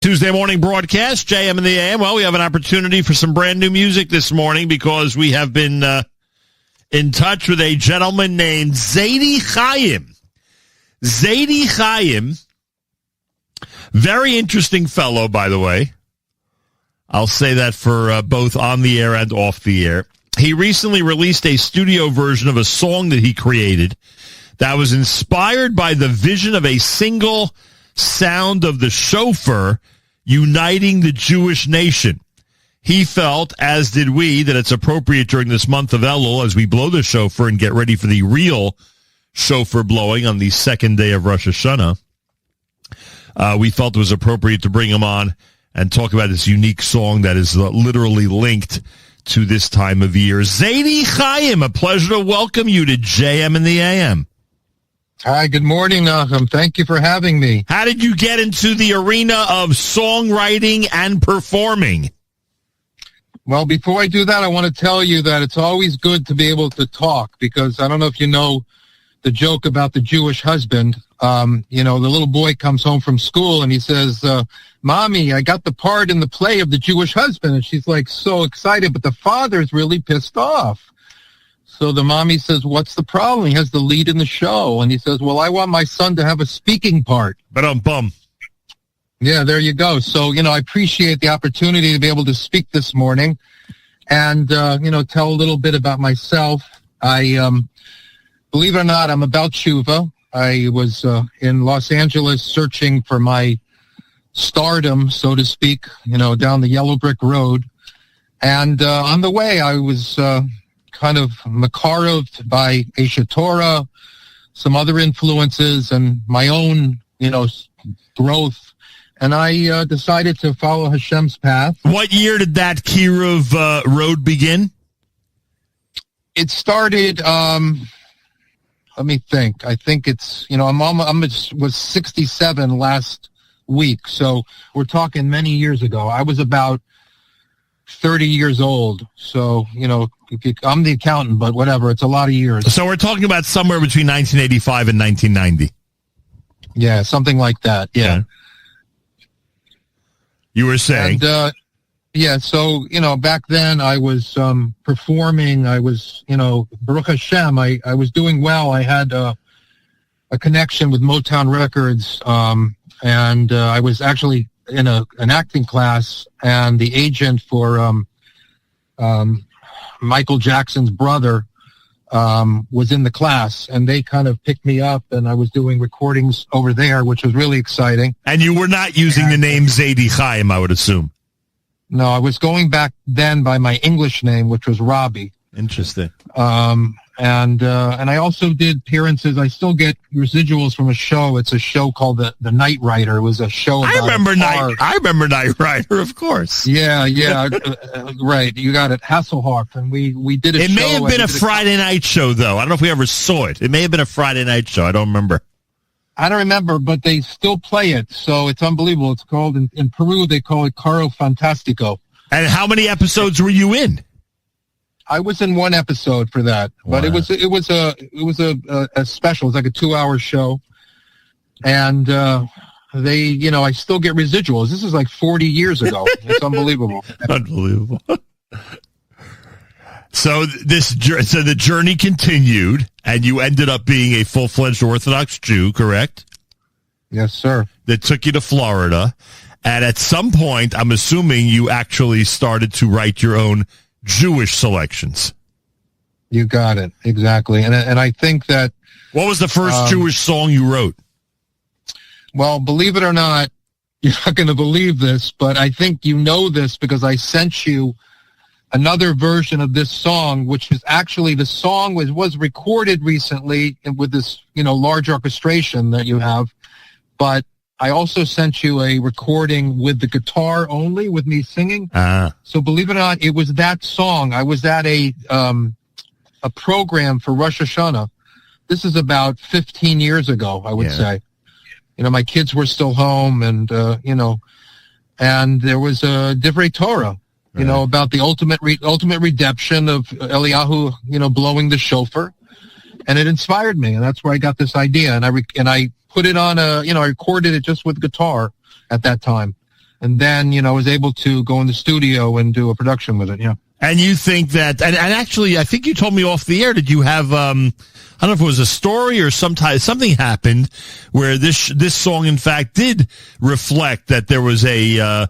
Tuesday morning broadcast, JM in the AM. Well, we have an opportunity for some brand new music this morning because we have been in touch with a gentleman named Zaide Chayim. Zaide Chayim, very interesting fellow, by the way. I'll say that for both on the air and off the air. He recently released a studio version of a song that he created that was inspired by the vision of a single sound of the shofar uniting the Jewish nation. He felt, as did we, that it's appropriate during this month of Elul as we blow the shofar and get ready for the real shofar blowing on the second day of Rosh Hashanah. We felt it was appropriate to bring him on and talk about this unique song that is literally linked to this time of year. Zaide Chayim, a pleasure to welcome you to JM in the AM. Hi, good morning, Nachum. Thank you for having me. How did you get into the arena of songwriting and performing? Well, before I do that, I want to tell you that it's always good to be able to talk because I don't know if you know the joke about the Jewish husband. The little boy comes home from school and he says, Mommy, I got the part in the play of the Jewish husband. And she's like so excited, but the father's really pissed off. So the mommy says, what's the problem? He has the lead in the show. And he says, well, I want my son to have a speaking part. Bum. Yeah, there you go. So, I appreciate the opportunity to be able to speak this morning and, tell a little bit about myself. I, believe it or not, I'm about tshuva. I was in Los Angeles searching for my stardom, so to speak, down the yellow brick road. And on the way, I was kind of makaroved by a.k.a. Torah, some other influences, and my own, growth. And I decided to follow Hashem's path. What year did that Kiruv road begin? It started, let me think. I think it's, was 67 last week. So we're talking many years ago. I was about 30 years old. So, I'm the accountant, but whatever. It's a lot of years. So we're talking about somewhere between 1985 and 1990. Yeah, something like that. Yeah. Okay. You were saying. And, so, back then I was performing. I was, Baruch Hashem, I was doing well. I had a connection with Motown Records, and I was actually in an acting class, and the agent for Michael Jackson's brother was in the class, and they kind of picked me up, and I was doing recordings over there, which was really exciting. And you were not using the name Zaide Chayim, I would assume. No, I was going back then by my English name, which was Robbie. Interesting. And I also did appearances. I still get residuals from a show. It's a show called The Night Rider. It was a show about I remember Night Rider, of course. Yeah, right. You got it. Hasselhoff, and we did a show. It may have been a Friday night show, though. I don't know if we ever saw it. It may have been a Friday night show. I don't remember. I don't remember, but they still play it, so it's unbelievable. It's called, in Peru, they call it Caro Fantastico. And how many episodes were you in? I was in one episode for that, but Wow. it was a special. It was like a 2-hour show, and they, I still get residuals. This is like 40 years ago. It's unbelievable. Unbelievable. So the journey continued, and you ended up being a full-fledged Orthodox Jew, correct? Yes, sir. That took you to Florida, and at some point, I'm assuming you actually started to write your own Jewish selections. You got it. Exactly. And I think that... What was the first Jewish song you wrote? Well, believe it or not, you're not going to believe this, but I think you know this because I sent you another version of this song, which is actually, the song was recorded recently with this, large orchestration that you have, but I also sent you a recording with the guitar only, with me singing. So believe it or not, it was that song. I was at a program for Rosh Hashanah. This is about 15 years ago, I would say. My kids were still home, and and there was a Divrei Torah, about the ultimate redemption of Eliyahu, blowing the shofar, and it inspired me, and that's where I got this idea, and I put it on I recorded it just with guitar at that time, and then, was able to go in the studio and do a production with it. Yeah. And you think that, and actually, I think you told me off the air, did you have, I don't know if it was a story or something happened where this song, in fact, did reflect that there was a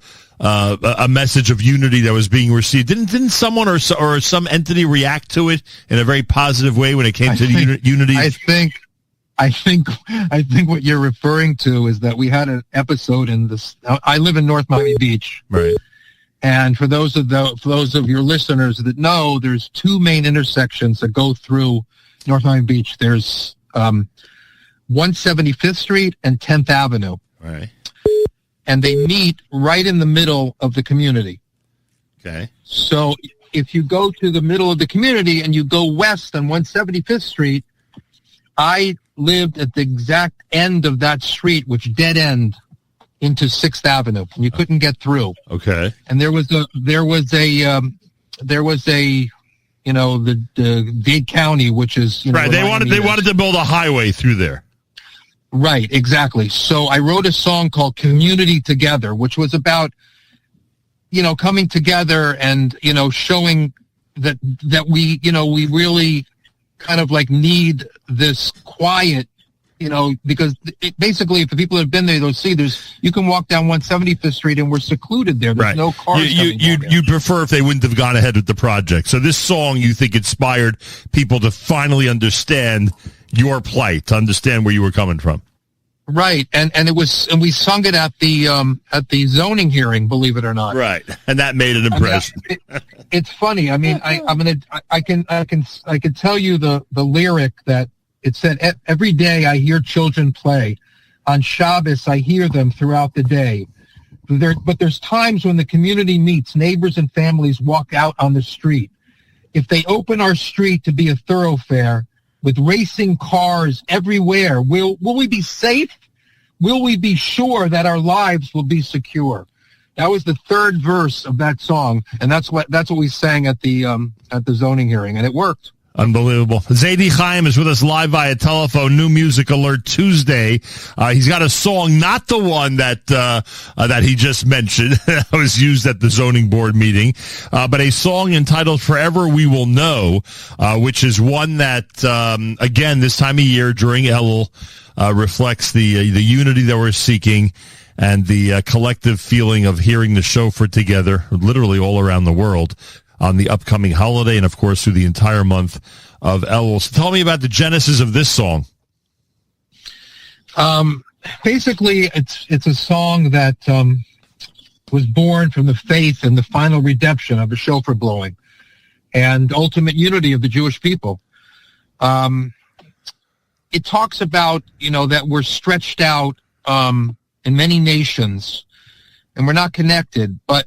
message of unity that was being received. Didn't someone or some entity react to it in a very positive way when it came to unity? I think what you're referring to is that we had an episode in this. I live in North Miami Beach, right? And for those of your listeners that know, there's two main intersections that go through North Miami Beach. There's 175th Street and 10th Avenue, right? And they meet right in the middle of the community. Okay. So if you go to the middle of the community and you go west on 175th Street, I lived at the exact end of that street, which dead end into 6th Avenue, and you couldn't get through. Okay. And there was the Dade County, which is right. They wanted to build a highway through there. Right, exactly. So I wrote a song called "Community Together," which was about coming together and showing that we really kind of like need this quiet. Because basically, if the people that have been there, they'll see you can walk down 175th Street and we're secluded there. There's right. no cars. You'd prefer if they wouldn't have gone ahead with the project. So this song, you think, inspired people to finally understand your plight, to understand where you were coming from. Right, and we sung it at the zoning hearing, believe it or not. Right, and that made an impression. It's funny. I mean, I can tell you the lyric that. It said, "Every day I hear children play. On Shabbos, I hear them throughout the day. But there's times when the community meets, neighbors and families walk out on the street. If they open our street to be a thoroughfare with racing cars everywhere, will we be safe? Will we be sure that our lives will be secure?" That was the third verse of that song, and that's what we sang at the zoning hearing, and it worked. Unbelievable. Zaide Chayim is with us live via telephone. New Music Alert Tuesday. He's got a song, not the one that he just mentioned, that was used at the zoning board meeting, but a song entitled "Forever We Will Know," which is one that, again, this time of year during Elul, reflects the unity that we're seeking and the collective feeling of hearing the shofar together, literally all around the world, on the upcoming holiday, and of course through the entire month of Elul. So tell me about the genesis of this song. Basically, it's a song that was born from the faith and the final redemption of the shofar blowing and ultimate unity of the Jewish people. It talks about that we're stretched out in many nations and we're not connected, but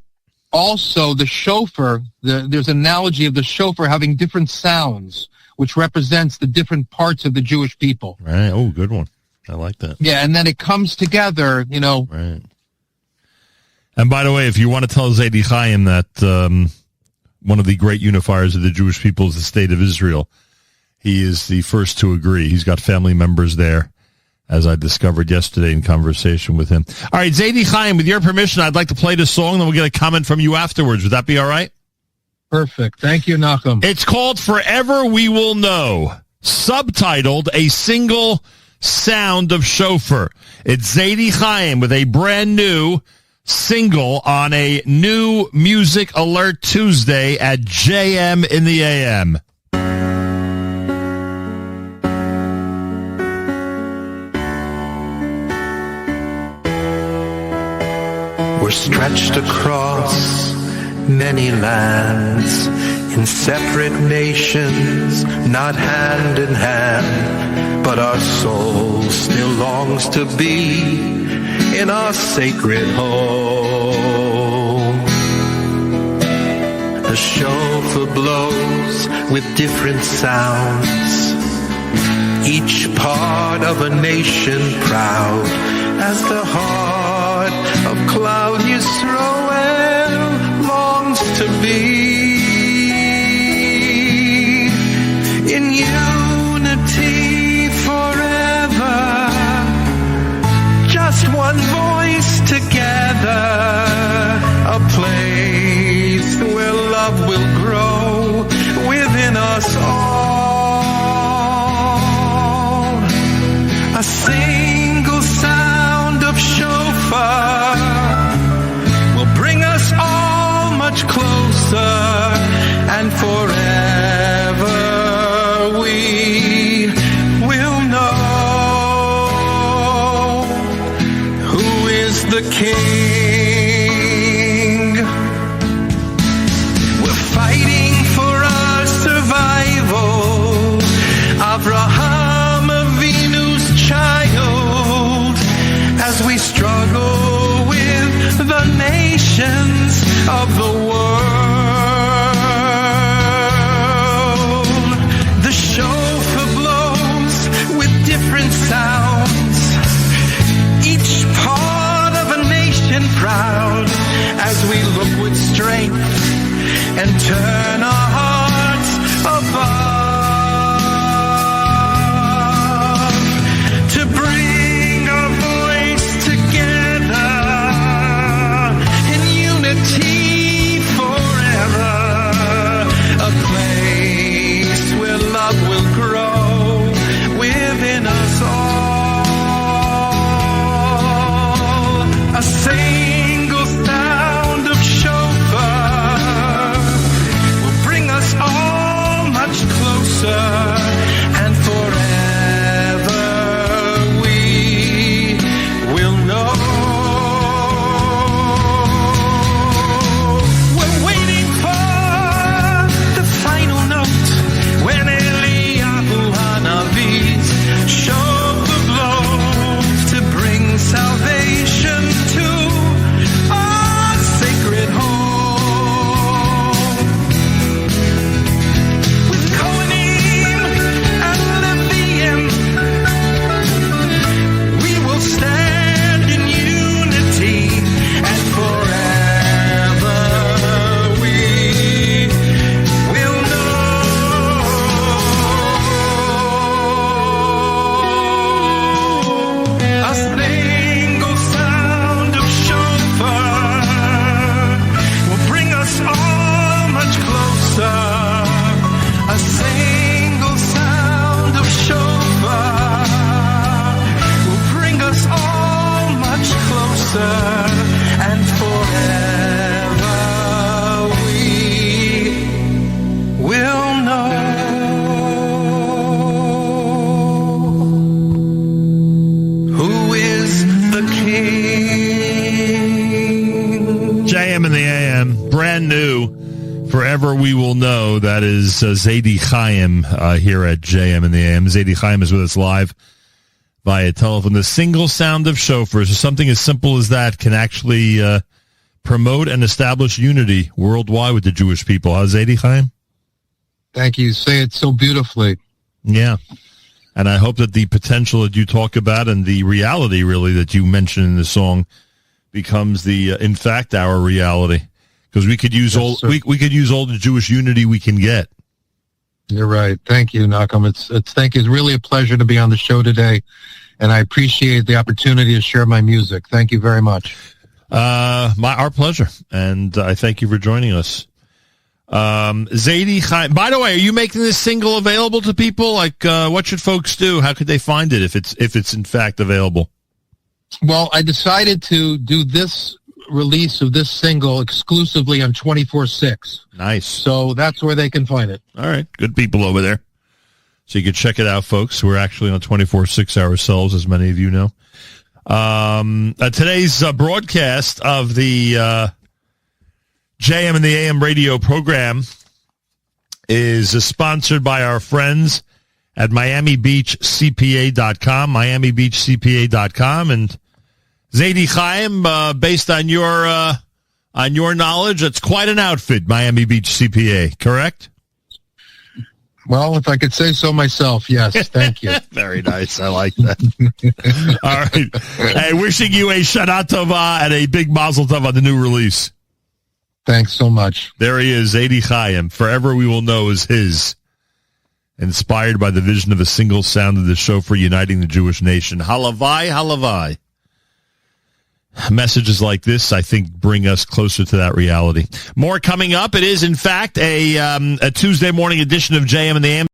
also the shofar, there's an analogy of the shofar having different sounds, which represents the different parts of the Jewish people. Right. Oh, good one. I like that. Yeah, and then it comes together, Right. And by the way, if you want to tell Zaide Chayim that one of the great unifiers of the Jewish people is the state of Israel, he is the first to agree. He's got family members there, as I discovered yesterday in conversation with him. All right, Zaide Chayim, with your permission, I'd like to play this song, then we'll get a comment from you afterwards. Would that be all right? Perfect. Thank you, Nachum. It's called "Forever We Will Know," subtitled "A Single Sound of Shofar." It's Zaide Chayim with a brand new single on a New Music Alert Tuesday at JM in the AM. We're stretched across many lands, in separate nations, not hand in hand, but our soul still longs to be in our sacred home. The shofar blows with different sounds, each part of a nation proud as the heart of Cloud Yisroel longs to be in unity forever, just one voice together. nations of the world. The shofar blows with different sounds, each part of a nation proud, as we look with strength and turn our hearts above to bring our voice together in unity forever, a place where love will grow within us all. A single sound of shofar will bring us all much closer, and forever we will know. We're waiting for the final note when Eliyahu Hanavi's shofar blows to bring salvation to our sacred home. With Kohanim and Leviim, we will stand in unity, and forever we will know. A single sound of shofar will bring us all much closer. A single sound of shofar will bring us all much closer, and forever we will know. Who is the King? JM in the AM, brand new. Forever we will know. That is Zaide Chayim here at JM in the AM. Zaide Chayim is with us live via telephone. The single sound of shofar, so something as simple as that, can actually promote and establish unity worldwide with the Jewish people. How's Zaide Chayim? Thank you. Say it so beautifully. Yeah. And I hope that the potential that you talk about and the reality, really, that you mentioned in the song becomes in fact, our reality. Because we could use Yes, we could use all the Jewish unity we can get. You're right. Thank you, Nachum. Thank you. It's really a pleasure to be on the show today, and I appreciate the opportunity to share my music. Thank you very much. Our pleasure, and I thank you for joining us. Zaide Chayim. By the way, are you making this single available to people? Like, what should folks do? How could they find it if it's in fact available? Well, I decided to do this release of this single exclusively on 24/6. Nice. So that's where they can find it. All right. Good people over there. So you can check it out, folks. We're actually on 24/6 ourselves, as many of you know. Today's broadcast of the JM and the AM radio program is sponsored by our friends at MiamiBeachCPA.com, MiamiBeachCPA.com, and Zaide Chayim, based on your knowledge, it's quite an outfit, Miami Beach CPA, correct? Well, if I could say so myself, yes. Thank you. Very nice. I like that. All right. Hey, wishing you a Shana Tova and a big Mazel Tov on the new release. Thanks so much. There he is, Zaide Chayim. Forever we will know is his. Inspired by the vision of a single sound of the shofar uniting the Jewish nation. Halavai, halavai. Messages like this, I think, bring us closer to that reality. More coming up. It is, in fact, a Tuesday morning edition of JM and the AM.